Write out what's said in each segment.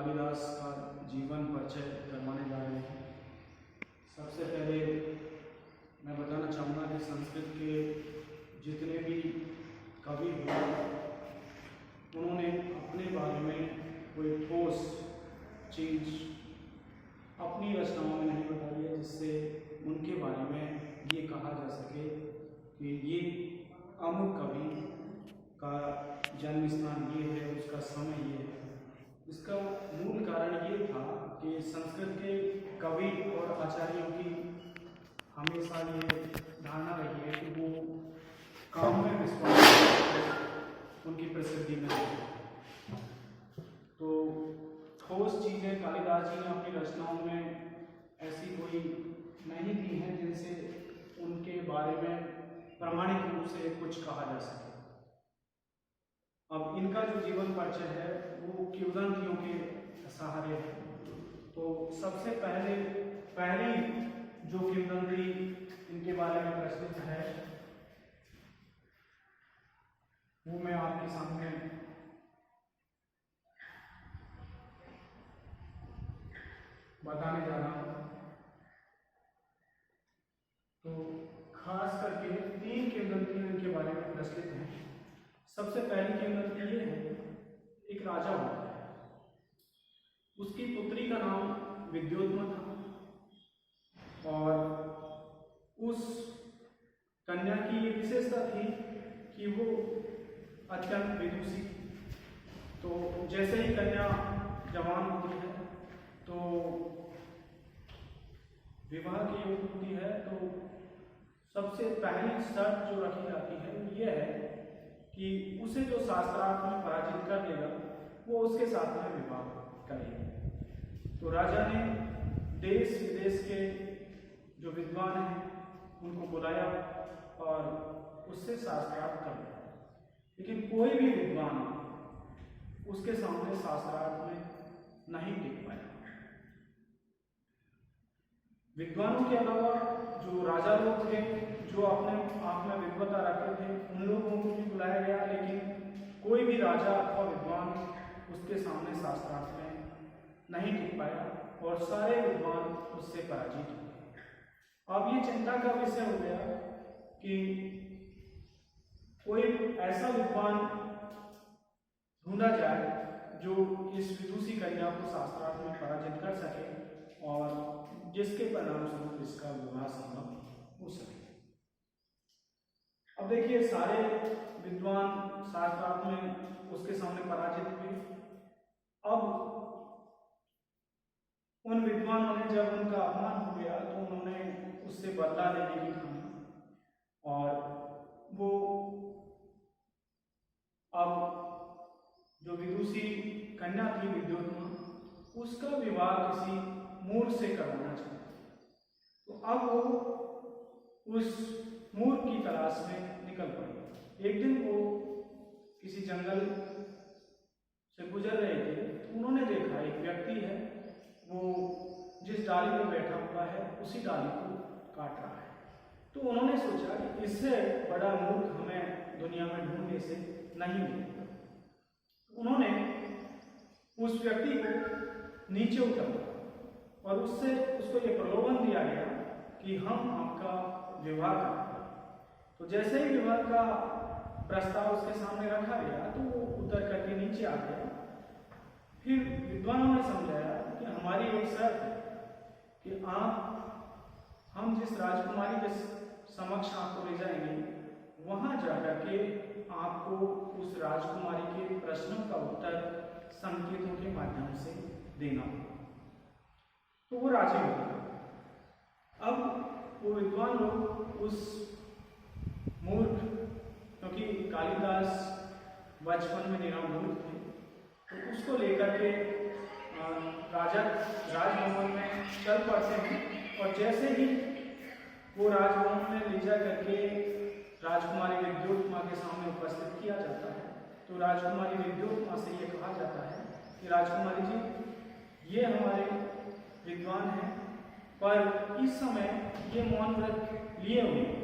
कालिदास का जीवन परिचय करवाने जा रहे हैं। सबसे पहले मैं बताना चाहूँगा कि संस्कृत के जितने भी कवि हुए उन्होंने अपने बारे में कोई ठोस चीज़ अपनी रचनाओं में नहीं बताई है जिससे उनके बारे में ये कहा जा सके कि ये अमुक कवि का जन्म स्थान ये है, उसका समय ये है। इसका मूल कारण ये था कि संस्कृत के कवि और आचार्यों की हमेशा ये धारणा रही है कि वो काम में विश्वास उनकी प्रसिद्धि में है। तो ठोस चीज़ें कालिदास जी ने अपनी रचनाओं में ऐसी कोई नहीं दी हैं जिनसे उनके बारे में प्रामाणिक रूप से कुछ कहा जा सके। अब इनका जो जीवन परिचय है वो किंवदंतियों के सहारे है। तो सबसे पहली जो किंवदंती इनके बारे में प्रचलित है वो मैं आपके सामने बताने जा रहा हूँ। तो खास करके 3 किंवदंतियां इनके बारे में प्रचलित हैं। सबसे पहली किंवदंती ये है, एक राजा होता है, उसकी पुत्री का नाम विद्योत्मा था और उस कन्या की ये विशेषता थी कि वो अत्यंत विदुषी। तो जैसे ही कन्या जवान होती है तो विवाह की योग्य होती है तो सबसे पहली शर्त जो रखी जाती है वो ये है कि उसे जो शास्त्रार्थ में पराजित कर देगा वो उसके साथ में विवाह करेगा। तो राजा ने देश विदेश के जो विद्वान हैं उनको बुलाया और उससे शास्त्रार्थ कर दिया, लेकिन कोई भी विद्वान उसके सामने शास्त्रार्थ में नहीं टिक पाया। विद्वानों के अलावा जो राजा लोग थे जो अपने आप में विद्वता रखते थे उन लोगों को भी बुलाया गया, लेकिन कोई भी राजा अथवा विद्वान उसके सामने शास्त्रार्थ में नहीं टिक पाया और सारे विद्वान उससे पराजित हो गए। अब ये चिंता का विषय हो गया कि कोई ऐसा विद्वान ढूंढा जाए जो इस विदुषी कन्या को शास्त्रार्थ में पराजित कर सके और जिसके परिणाम स्वरूप इसका विवाह संभव हो सके। अब देखिए, सारे विद्वान शास्त्रार्थ में उसके सामने पराजित हुए। अब उन विद्वानों ने जब उनका अपमान हो गया तो उन्होंने उससे बदला लेने की ठानी और वो अब जो विदुषी कन्या थी विद्योत्मा उसका विवाह किसी मूर्ख से करवाना चाहते। तो अब वो उस मूर्ख की तलाश में निकल पड़े। एक दिन वो किसी जंगल से गुजर रहे थे तो उन्होंने देखा एक व्यक्ति है, वो जिस डाली पर बैठा हुआ है उसी डाली को काट रहा है। तो उन्होंने सोचा कि इससे बड़ा मूर्ख हमें दुनिया में ढूंढने से नहीं मिलेगा। उन्होंने उस व्यक्ति को नीचे उतारा और उसको ये प्रलोभन दिया गया कि हम आपका विवाह करेंगे। तो जैसे ही विवाह का प्रस्ताव उसके सामने रखा गया तो वो उतर करके नीचे आ गया। फिर विद्वानों ने समझाया कि हमारी एक शर्त है कि हम जिस राजकुमारी के समक्ष आपको ले जाएंगे वहां जाकर के आपको उस राजकुमारी के प्रश्नों का उत्तर संकेतों के माध्यम से देना होगा। तो वो राजी हो गए। अब वो विद्वान लोग उस मूर्ख, क्योंकि कालिदास बचपन में निरामूर्ख थे, तो उसको लेकर के राजभवन में चल पड़ते हैं और जैसे ही वो राजभवन में ले जा करके राजकुमारी विद्योत्मा के सामने उपस्थित किया जाता है तो राजकुमारी विद्योत्मा से ये कहा जाता है कि राजकुमारी जी, ये हमारे विद्वान हैं पर इस समय ये मौन व्रत लिए हुए हैं,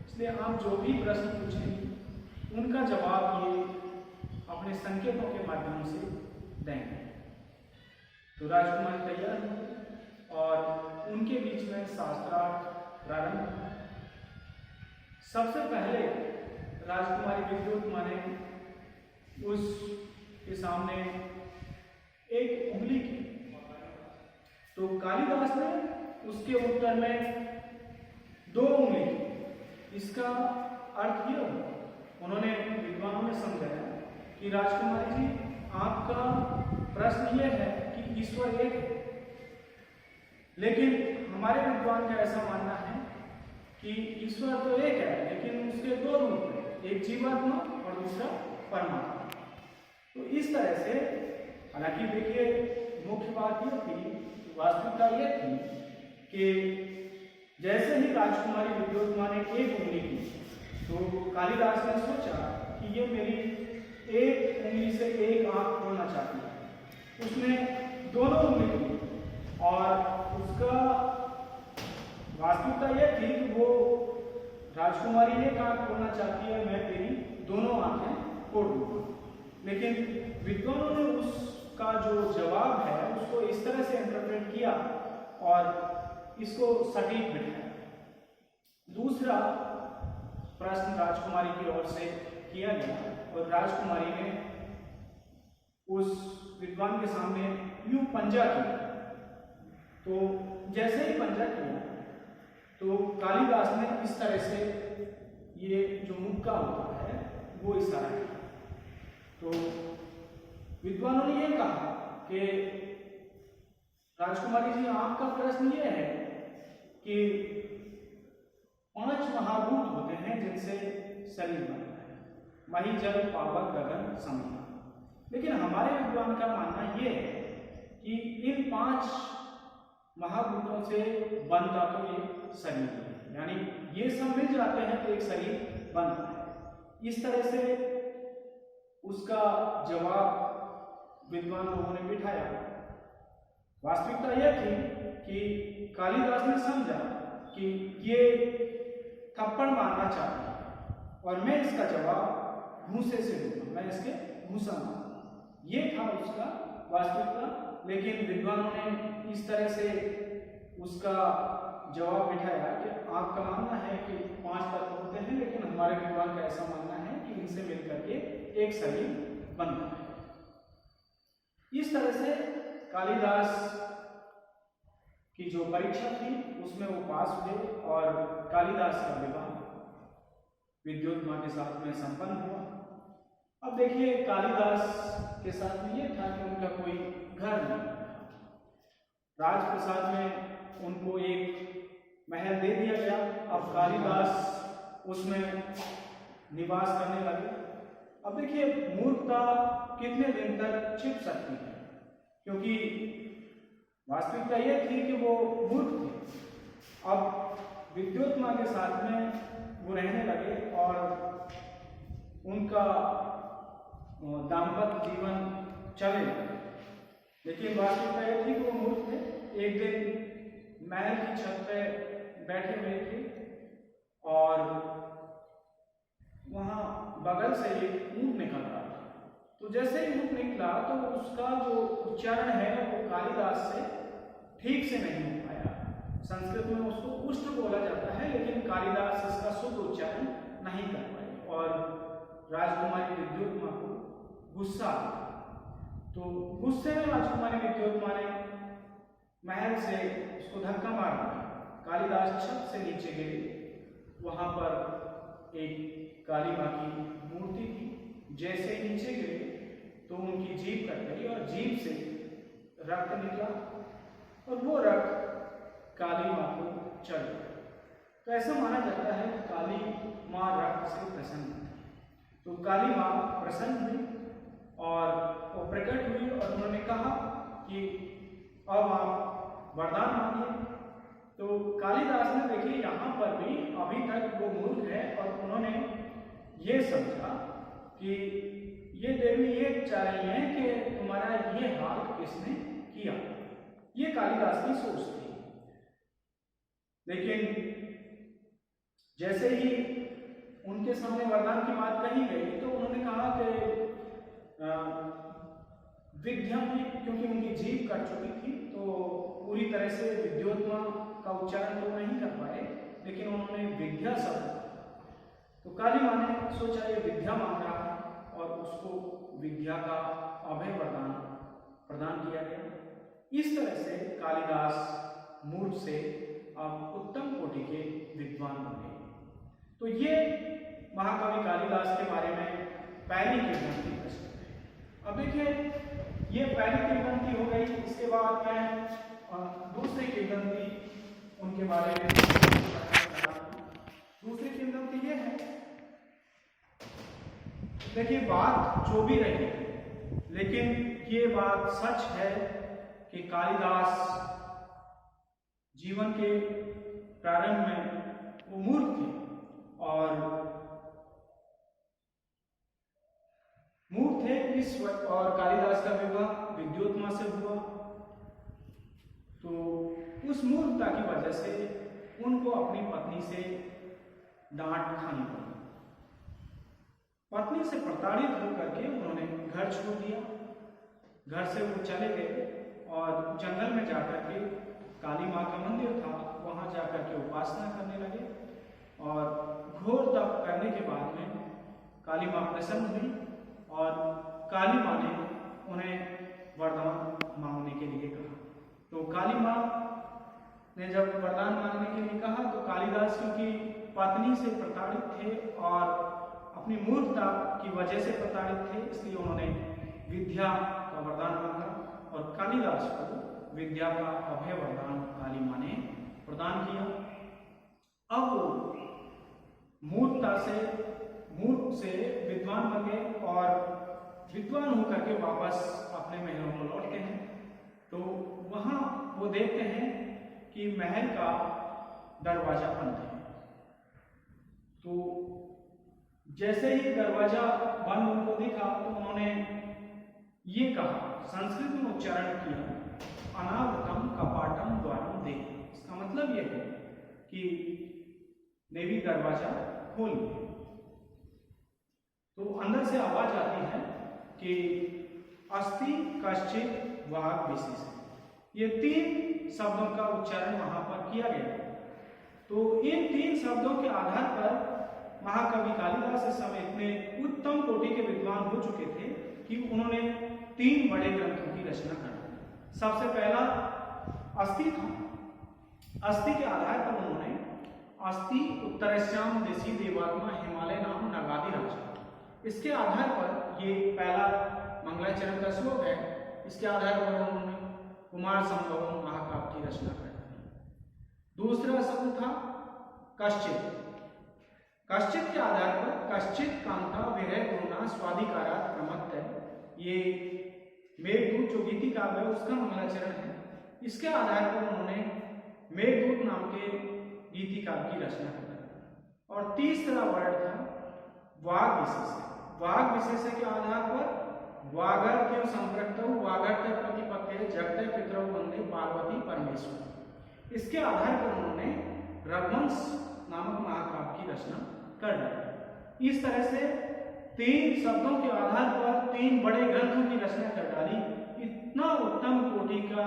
इसलिए आप जो भी प्रश्न पूछेंगे उनका जवाब ये अपने संकेतों के माध्यम से देंगे। तो राजकुमारी तैयार हुई और उनके बीच में शास्त्रार्थ प्रारंभ हुआ। सबसे पहले राजकुमारी विद्युत्मा ने उसके सामने एक उंगली की, तो कालिदास ने उसके उत्तर में 2 उंगली की। इसका अर्थ यह हुआ, उन्होंने विद्वानों ने समझाया कि राजकुमारी जी, आपका प्रश्न यह है कि ईश्वर एक है, लेकिन हमारे विद्वान का ऐसा मानना है कि ईश्वर तो एक है लेकिन उसके 2 रूप हैं, एक जीवात्मा और दूसरा परमात्मा। तो इस तरह से, हालांकि देखिए मुख्य बात यह थी, वास्तविकता यह थी कि जैसे ही राजकुमारी विद्युत्मा ने एक उंगली की, तो कालिदास ने सोचा कि ये मेरी एक उंगली से एक आंख खोलना चाहती है। उसने दोनों उंगली की और उसका वास्तविकता यह थी कि वो राजकुमारी एक आंख खोलना चाहती है, मैं तेरी दोनों आंखें खोल दूंगा। लेकिन विद्वानों ने उसका जो जवाब है उसको इस तरह से इंटरप्रेट किया और इसको सटीक बिठाया। दूसरा प्रश्न राजकुमारी की ओर से किया गया और राजकुमारी ने उस विद्वान के सामने यूं पंजा किया। तो जैसे ही पंजा किया तो कालिदास ने इस तरह से, ये जो मुक्का होता है वो इशारा किया। तो विद्वानों ने यह कहा कि राजकुमारी जी, आपका प्रश्न ये है कि 5 महाभूत होते हैं जिनसे शरीर बनता है, मही, जल, पावक, गगन, समुद्र। लेकिन हमारे विद्वान का मानना यह है कि इन 5 महाभूतों से बनता तो एक शरीर है, यानी ये सब मिल जाते हैं तो एक शरीर बनता है। इस तरह से उसका जवाब विद्वान लोगों ने बिठाया। वास्तविकता यह थी कि कालिदास ने समझा कि ये थप्पड़ मारना चाहता है और मैं इसका जवाब घूंसे से दूंगा, मैं इसके घूंसा मारूंगा। ये था उसका वास्तविकता। लेकिन विद्वानों ने इस तरह से उसका जवाब बिठाया कि आपका मानना है कि 5 तत्व होते हैं, लेकिन हमारे विद्वान का ऐसा मानना है कि इनसे मिलकर के एक शरीर बनता है। इस तरह से कालिदास की जो परीक्षा थी उसमें वो पास हुए और कालिदास का विवाह विद्युत्मा के साथ में संपन्न हुआ। अब देखिए, कालिदास के साथ में ये था कि उनका कोई घर नहीं था। राजप्रसाद में उनको एक महल दे दिया गया। अब कालिदास उसमें निवास करने लगे। अब देखिए, मूर्खता कितने दिन तक छिप सकती है, क्योंकि वास्तविकता यह थी कि वो मूर्ख थे। अब विद्युत्मा के साथ में वो रहने लगे और उनका दाम्पत्य जीवन चले लगे। लेकिन वास्तविकता यह थी कि वो मूर्ख थे। एक दिन महल की छत पे बैठे हुए थे और वहां बगल से एक ऊंट निकल रहा था। तो जैसे ही ऊंट निकला तो उसका जो उच्चारण है वो कालिदास से ठीक से नहीं हो पाया। संस्कृत में उसको उष्ट बोला जाता है, लेकिन कालिदास इसका शुद्ध उच्चारण नहीं कर पाए और राजकुमारी विद्युत्मा को गुस्सा आया। तो गुस्से में राजकुमारी विद्युत्मा ने महल से उसको धक्का मार दिया। कालिदास छत से नीचे गिरे। वहां पर एक काली मां की मूर्ति थी। जैसे ही नीचे गिरे तो उनकी जीभ कट गई और जीभ से रक्त निकला और वो रक्त काली मां को चढ़ गया। तो ऐसा माना जाता है कि काली मां रक्त से प्रसन्न थी। तो काली मां प्रसन्न हुई और वो प्रकट हुई और उन्होंने कहा कि अब आप वरदान मांगिए। तो कालिदास ने, देखिए, यहाँ पर भी अभी तक वो मूर्ख है और उन्होंने ये समझा कि ये देवी ये चाह रही है कि तुम्हारा ये हाल किसने किया। ये कालिदास की सोच थी। लेकिन जैसे ही उनके सामने वरदान की बात कही गई तो उन्होंने कहा कि विद्यम क्योंकि उनकी जीभ कट चुकी थी तो पूरी तरह से विद्योत्मा का उच्चारण तो नहीं कर पाए, लेकिन उन्होंने विद्या शब्द, तो काली माँ ने सोचा ये विद्या मांग रहा है और उसको विद्या का अभय वरदान प्रदान किया गया। इस तरह से कालिदास मूर्ख से अब उत्तम कोटि के विद्वान बने। तो ये महाकवि कालिदास के बारे में पहली किंवदंती प्रस्तुत है। अब देखिए ये पहली किंवदंती हो गई, इसके बाद मैं दूसरी किंवदंती उनके बारे में। दूसरी किंवदंती ये है, देखिए बात जो भी रही लेकिन ये बात सच है कि कालिदास जीवन के प्रारंभ में वो मूर्ख थे और मूर्ख थे इस वक्त, और कालिदास का विवाह विद्योत्मा से हुआ। तो उस मूर्खता की वजह से उनको अपनी पत्नी से डांट खानी पड़ी। पत्नी से प्रताड़ित होकर के उन्होंने घर छोड़ दिया। घर से वो चले गए और जंगल में जाकर के काली माँ का मंदिर था, वहां जाकर के उपासना करने लगे और घोर तप करने के बाद में काली माँ प्रसन्न हुई और काली माँ ने उन्हें वरदान मांगने के लिए कहा। तो काली माँ ने जब वरदान मांगने के लिए कहा तो कालिदास क्योंकि पत्नी से प्रताड़ित थे और अपनी मूर्खता की वजह से प्रताड़ित थे, इसलिए उन्होंने विद्या का वरदान मांगा और कालिदास को विद्या का अभय वरदान काली माँ ने प्रदान किया। अब वो मूर्ख से विद्वान बन गए और विद्वान होकर के वापस अपने महलों को लौटते हैं। तो वहां वो देखते हैं कि महल का दरवाजा बंद है। तो जैसे ही दरवाजा बंद उनको दिखा तो उन्होंने ये कहा, संस्कृत में उच्चारण किया, अनावृतम कपाटम द्वारम दे। इसका मतलब यह है कि देवी दरवाजा खोल दे। तो अंदर से आवाज आती है कि अस्ति कश्चित वाग विशेष। ये 3 शब्दों का उच्चारण वहां पर किया गया। तो इन 3 शब्दों के आधार पर महाकवि कालिदास इस समय इतने उत्तम कोटि के विद्वान हो चुके थे कि उन्होंने 3 बड़े ग्रंथों की रचना कर दी। सबसे पहला अस्ति था। अस्ति के आधार पर उन्होंने अस्ति उत्तरश्याम देशी देवात्मा हिमालय नाम नगादि रचा। इसके आधार पर ये पहला मंगलाचरण का श्लोक है। इसके आधार पर उन्होंने कुमार संभवम महाकाव्य की रचना कर दी। दूसरा शब्द था कश्चित। कश्चित के आधार पर कश्चित कांता विरह गुरुना स्वाधिकारात प्रमत्त है। ये मेघदूत जो गीति काव्य है उसका मंगलाचरण है। इसके आधार पर उन्होंने मेघदूत नाम के गीति काव्य की रचना कर दी। और तीसरा वर्ड था वाग विशेष। वाग विशेष के आधार पर वागर्त्य संप्रक्त वागर्त्य प्रतिपत्ति जगते पितरौ वंदे पार्वती परमेश्वर। इसके आधार पर उन्होंने रघुवंश नामक महाकाव्य की रचना कर डाली। इस तरह से 3 शब्दों के आधार पर 3 बड़े ग्रंथों की रचना कर डाली। इतना उत्तम कोटि का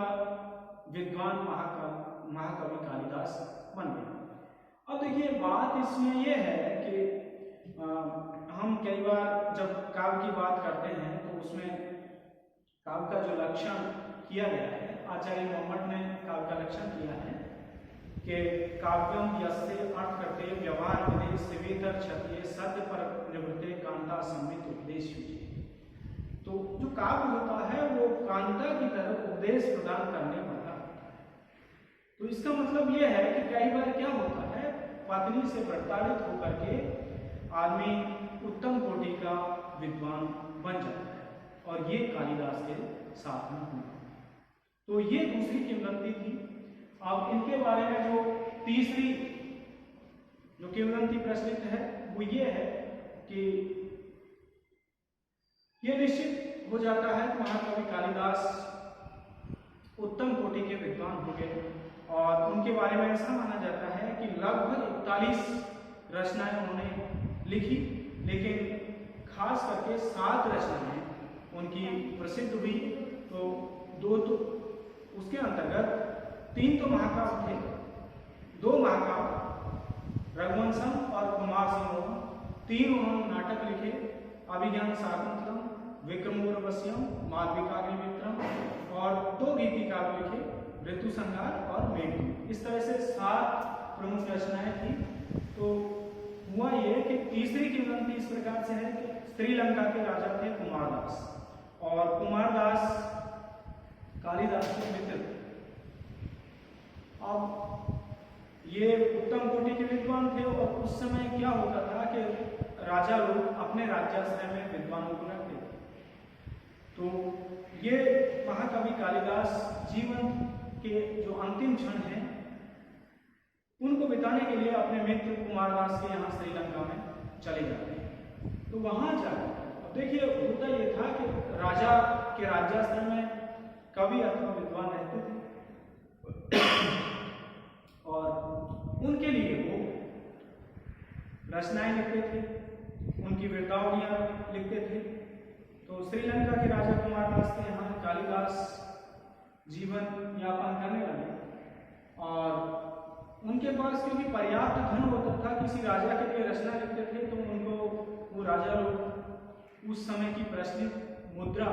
विद्वान महाकवि कालिदास बन गए। अब देखिए बात इसमें यह है कि हम कई बार जब काव्य की बात करते हैं तो उसमें काव्य का जो लक्षण किया गया है, आचार्य मोहम्मद ने काव्य का लक्षण किया है कि काव्यम यस्य अर्थ करते व्यवहार विदेश सेवेतर क्षत्रिय सत्य पर निवृत्ते कांता सम्मित उपदेश। तो जो काव्य होता है वो कांता की तरफ उपदेश प्रदान करने वाला। तो इसका मतलब यह है कि कई बार क्या होता है, पत्नी से प्रताड़ित होकर के आदमी उत्तम कोटि का विद्वान बन जाता है और ये कालिदास के साथ में हुआ। तो ये दूसरी किंवदंती थी। अब इनके बारे में जो तीसरी जो किंवदंती प्रचलित है वो ये है कि ये निश्चित हो जाता है कि महाकवि कालिदास उत्तम कोटि के विद्वान हो गए और उनके बारे में ऐसा माना जाता है कि लगभग 41 रचनाएं उन्होंने लिखी, लेकिन खास करके 7 रचनाएं उनकी प्रसिद्ध हुई। तो दो तो उसके अंतर्गत 3 तो महाकाव्य थे, 2 महाकाव्य रघुवंशम और कुमार संभवम, 3 उन्होंने नाटक लिखे, अभिज्ञान शाकुंतलम, विक्रमोर्वश्यम, मालविकाग्निमित्रम, और 2 गीतिकाव्य लिखे, ऋतुसंहार और मेघदूत। इस तरह से 7 प्रमुख रचनाएं थी। तो हुआ ये कि तीसरी किंवदंती इस प्रकार से है कि श्रीलंका के राजा थे कुमारदास, और कुमारदास कालिदास के मित्र थे। अब ये उत्तम कोटि के विद्वान थे, और उस समय क्या होता था कि राजा लोग अपने राज्याश्रय में विद्वानों को रखते थे। तो ये महाकवि कालिदास जीवन के जो अंतिम क्षण हैं उनको बिताने के लिए अपने मित्र कुमारदास के यहाँ श्रीलंका में चले जाते हैं। तो वहाँ जाकर अब देखिए होता ये था कि राजा के राज्याश्रय में कवि अथवा विद्वान रहते थे, और उनके लिए वो रचनाएं लिखते थे, उनकी वृत्तावलियां लिखते थे। तो श्रीलंका के राजा कुमारदास के यहाँ कालिदास जीवन यापन करने लगे, और उनके पास क्योंकि पर्याप्त धन होता था, किसी राजा के लिए रचना लिखते थे तो उनको वो राजा लोग उस समय की प्रचलित मुद्रा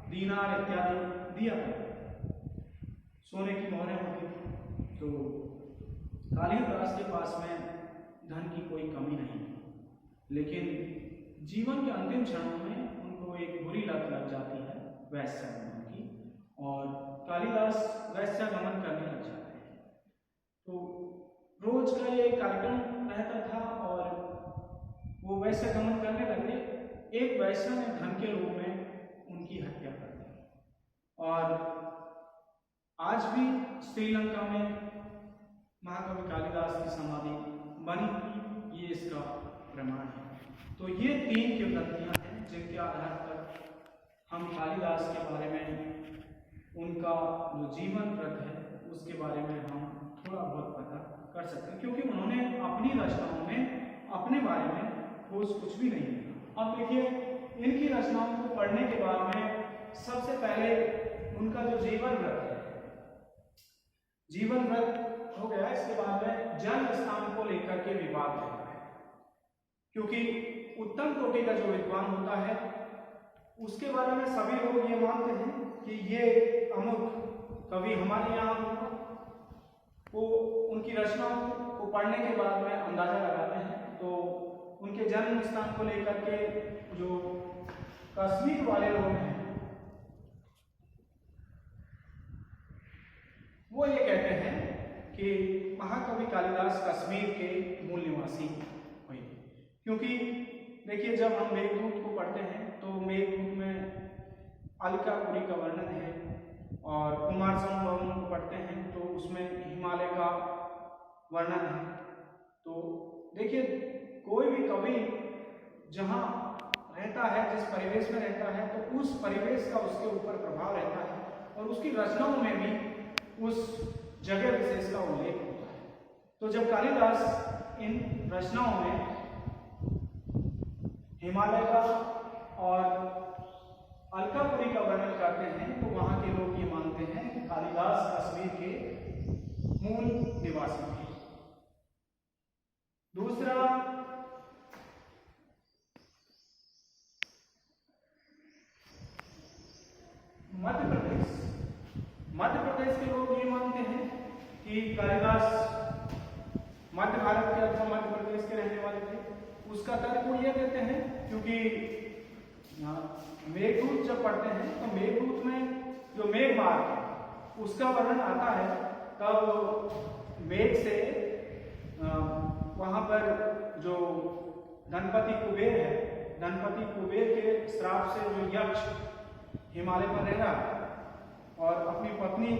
दीनार इत्यादि दिया करते, सोने की मोहरें होती थी। तो कालिदास के पास में धन की कोई कमी नहीं थी, लेकिन जीवन के अंतिम क्षणों में उनको एक बुरी लत लग जाती है वैश्यागमन की, और कालिदास वैश्यागमन करने लग जाते हैं। तो रोज का ये कार्यक्रम रहता था, और वो वैश्यागमन करने लगे। एक वैश्या ने धन के लोभ में उनकी हत्या कर दी, और आज भी श्रीलंका में महाकवि कालिदास की समाधि बनी, ये इसका प्रमाण है। तो ये 3 किंवदंतियां हैं जिनके आधार पर हम कालिदास के बारे में, उनका जो जीवन व्रत है उसके बारे में हम थोड़ा बहुत पता कर सकते हैं, क्योंकि उन्होंने अपनी रचनाओं में अपने बारे में खोज कुछ भी नहीं किया। अब देखिए इनकी रचनाओं को पढ़ने के बाद में सबसे पहले उनका जो जीवन व्रत है, जीवन व्रत हो गया, इसके बाद में जन्म स्थान को लेकर के विवाद रहता है, क्योंकि उत्तम कोटि का जो विद्वान होता है उसके बारे में सभी लोग ये मानते हैं कि ये अमुक कवि हमारे यहाँ होगा। वो उनकी रचनाओं को पढ़ने के बाद में अंदाजा लगाते हैं। तो उनके जन्म स्थान को लेकर के जो कश्मीर वाले लोग हैं वो ये कहते हैं कि महाकवि कालिदास कश्मीर के मूल निवासी हुए, क्योंकि देखिए जब हम मेघदूत को पढ़ते हैं तो मेघदूत में अलकापुरी का वर्णन है, और कुमार संभवम को पढ़ते हैं तो उसमें हिमालय का वर्णन है। तो देखिए कोई भी कवि जहाँ रहता है, जिस परिवेश में रहता है, तो उस परिवेश का उसके ऊपर प्रभाव रहता है, और उसकी रचनाओं में भी उस जगह विशेष का उल्लेख होता है। तो जब कालिदास इन रचनाओं में हिमालय का और अलकापुरी का वर्णन करते हैं तो वहां के लोग ये मानते हैं कि कालिदास कश्मीर के मूल निवासी थे। दूसरा, मध्य प्रदेश के लोग ये मानते हैं कि कालिदास मध्य भारत के अथवा मध्य प्रदेश के रहने वाले थे। उसका तर्क वो ये देते हैं क्योंकि मेघदूत जब पढ़ते हैं तो मेघदूत में जो मेघ मार्ग है उसका वर्णन आता है, तब मेघ से वहां पर जो धनपति कुबेर है, धनपति कुबेर के श्राप से जो यक्ष हिमालय पर रह रहा है और अपनी पत्नी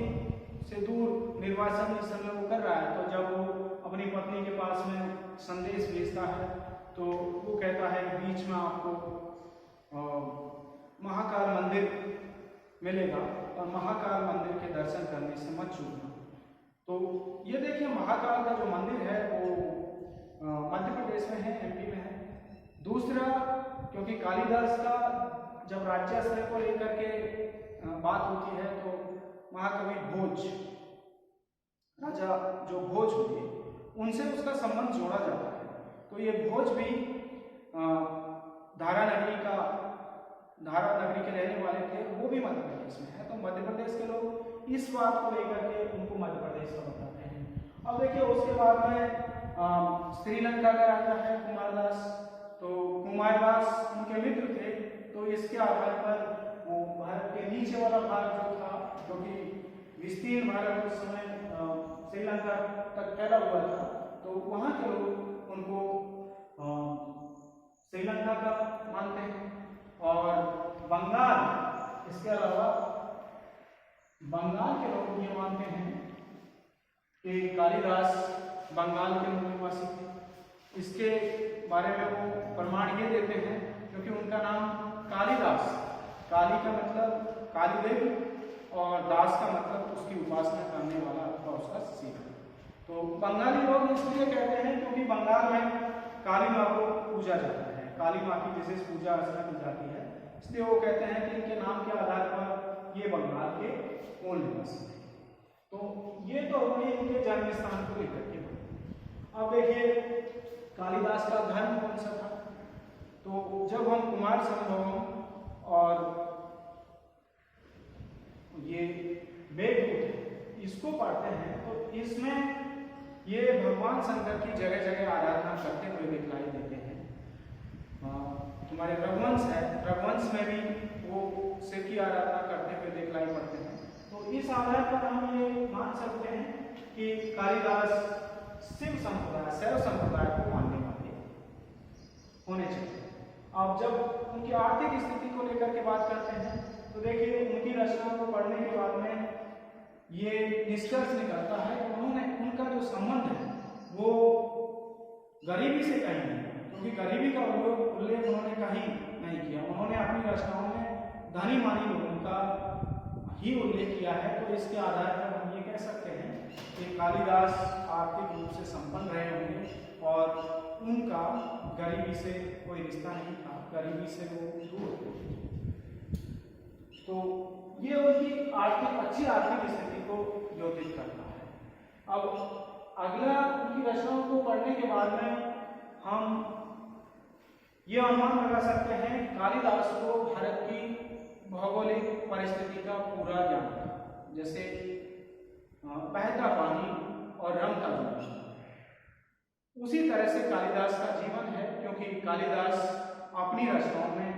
से दूर निर्वासन इस समय वो कर रहा है, तो जब वो अपनी पत्नी के पास में संदेश भेजता है तो वो कहता है कि बीच में आपको महाकाल मंदिर मिलेगा और महाकाल मंदिर के दर्शन करने से मत चूकना। तो ये देखिए महाकाल का जो मंदिर है वो मध्य प्रदेश में है, एमपी में है। दूसरा, क्योंकि कालिदास का जब राज्याश्रय को लेकर के बात होती है तो महाकवि भोज, राजा जो भोज हुए उनसे उसका संबंध जोड़ा जाता है। तो ये भोज भी धारा नगरी के रहने वाले थे, वो भी मध्य प्रदेश में है। तो मध्य प्रदेश के लोग इस बात को लेकर के उनको मध्य प्रदेश का बताते हैं। अब देखिए उसके बाद में श्रीलंका का राजा है कुमारदास। तो कुमारदास उनके मित्र थे, तो इसके आधार पर वो भारत के नीचे वाला भाग जो था, क्योंकि विस्तीर्ण भारत उस समय श्रीलंका तक फैला हुआ था, तो वहाँ के लोग उनको श्रीलंका का मानते हैं। और बंगाल, इसके अलावा बंगाल के लोग ये मानते हैं कि कालिदास बंगाल के मूल निवासी थे। इसके बारे में वो प्रमाण ये देते हैं क्योंकि उनका नाम कालिदास, काली का मतलब काली देवी और दास का मतलब उसकी उपासना करने वाला अथवा उसका शिष्य। तो बंगाली लोग इसलिए कहते हैं क्योंकि बंगाल में काली माँ को पूजा जाता है, काली माँ की विशेष पूजा अर्चना की जाती है, इसलिए वो कहते हैं कि इनके नाम के आधार पर ये बंगाल के मूल निवासी हैं। तो ये तो अपने इनके जन्म स्थान को लेकर के। अब देखिए कालिदास का धर्म कौन सा था। तो जब हम कुमार संभवम और ये वेद इसको पढ़ते हैं तो इसमें ये भगवान शंकर की जगह जगह आराधना करते हुए दिखलाई देते हैं। तुम्हारे रघुवंश है, रघुवंश में भी वो शिव की आराधना करते हुए दिखलाई पड़ते हैं। तो इस आधार पर हम ये मान सकते हैं कि कालिदास शिव संप्रदाय, शैव संप्रदाय को मानने वाले होने चाहिए। अब जब उनकी आर्थिक स्थिति को लेकर के बात करते हैं तो देखिए उनकी रचनाओं को पढ़ने के बाद में ये निष्कर्ष निकलता है कि उन्होंने उनका जो संबंध है वो गरीबी से कहीं नहीं, क्योंकि गरीबी का उल्लेख उन्होंने कहीं नहीं किया। उन्होंने अपनी रचनाओं में धनी मानी लोगों का ही उल्लेख किया है। तो इसके आधार पर हम ये कह सकते हैं कि कालिदास आर्थिक रूप से संपन्न रहे होंगे और उनका गरीबी से कोई रिश्ता नहीं था, गरीबी से वो दूर थे। तो ये उनकी अच्छी आर्थिक स्थिति को द्योतित करता है। अब अगला उनकी रचनाओं को पढ़ने के बाद में हम ये अनुमान लगा सकते हैं कालिदास को भारत की भौगोलिक परिस्थिति का पूरा ज्ञान था, जैसे बहता पानी और रंग का जल, उसी तरह से कालिदास का जीवन है। क्योंकि कालिदास अपनी रचनाओं में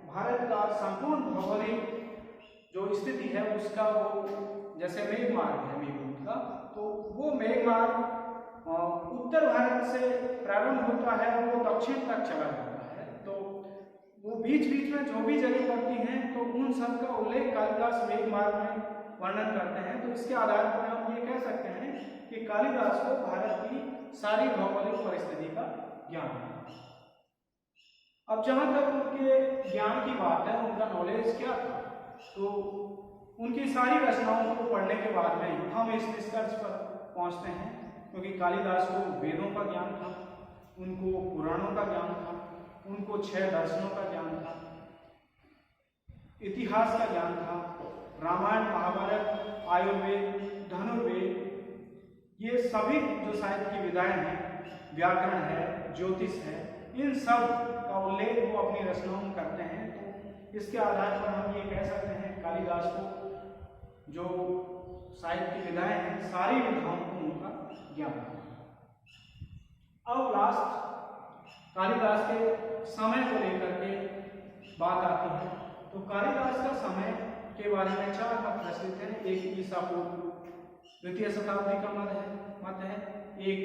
भारत का संपूर्ण भौगोलिक जो स्थिति है उसका वो जैसे मेघमार्ग है मेघदूत का, तो वो मेघमार्ग उत्तर भारत से प्रारंभ होता है और वो दक्षिण तक चला जाता है। तो वो बीच बीच में जो भी जगह पड़ती हैं तो उन सब का उल्लेख कालिदास मेघमार्ग में वर्णन करते हैं। तो इसके आधार पर हम ये कह सकते हैं कि कालिदास को भारत की सारी भौगोलिक परिस्थिति का ज्ञान है। अब जहाँ तक उनके ज्ञान की बात है, उनका नॉलेज क्या था, तो उनकी सारी रचनाओं को पढ़ने के बाद में हम इस निष्कर्ष पर पहुंचते हैं क्योंकि कालिदास को वेदों का ज्ञान था, उनको पुराणों का ज्ञान था, उनको 6 दर्शनों का ज्ञान था, इतिहास का ज्ञान था, रामायण महाभारत आयुर्वेद धनुर्वेद ये सभी जो साहित्य की विधाएं हैं, व्याकरण है, ज्योतिष है, इन सब का उल्लेख वो अपनी रचनाओं में करते हैं। तो इसके आधार पर हम ये कह सकते हैं कालिदास को जो साहित्य की विधाएं हैं सारी विधाओं को उनका ज्ञान है। अब लास्ट कालिदास के समय को लेकर के बात आती है। तो कालिदास का समय के बारे में 4 मत प्रचलित हैं। एक ईसा पूर्व 2वीं शताब्दी का मत है, एक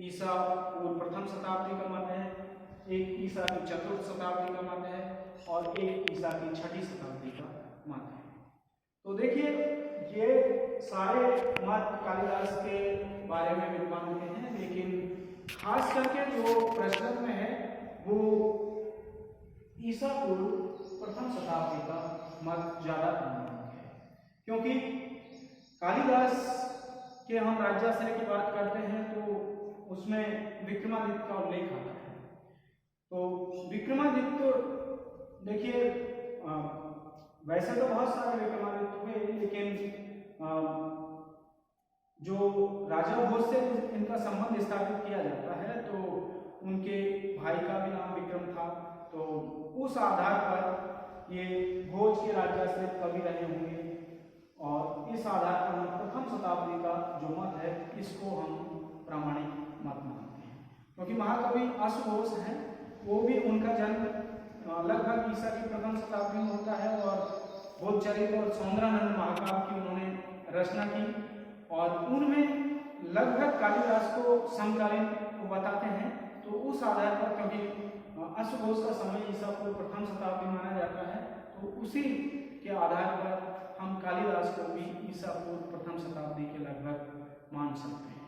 ईसा पूर्व 1म शताब्दी का मत है, एक ईसा की 4th शताब्दी का मत है और एक ईसा की 6ठी शताब्दी का मत है। तो देखिए ये सारे मत कालिदास के बारे में विद्वान होते हैं, लेकिन खास करके जो प्रचलन में है वो ईसा पूर्व 1म शताब्दी का मत ज्यादा प्रमाणिक है। क्योंकि कालिदास के हम राज्याश्रय की बात करते हैं तो उसमें विक्रमादित्य का उल्लेख आता है। तो विक्रमादित्य देखिए वैसे तो बहुत सारे विक्रमादित्य हुए, लेकिन जो राजा भोज से इनका संबंध स्थापित किया जाता है, तो उनके भाई का भी नाम विक्रम था, तो उस आधार पर ये भोज के राज्याश्रित कवि रहे होंगे, और इस आधार पर हम प्रथम शताब्दी का जो मत है इसको हम प्रामाणिक मत मानते हैं। क्योंकि महाकवि अश्वघोष हैं, वो भी उनका जन्म लगभग ईसा की प्रथम शताब्दी में होता है, और बोधचरित और सौंदरानंद महाकाव्य की उन्होंने रचना की, और उनमें लगभग कालिदास को समकालीन को बताते हैं। तो उस आधार पर, क्योंकि अश्वघोष का समय ईसा पूर्व प्रथम शताब्दी माना जाता है, तो उसी के आधार पर हम कालिदास को भी ईसा पूर्व प्रथम शताब्दी के लगभग मान सकते हैं।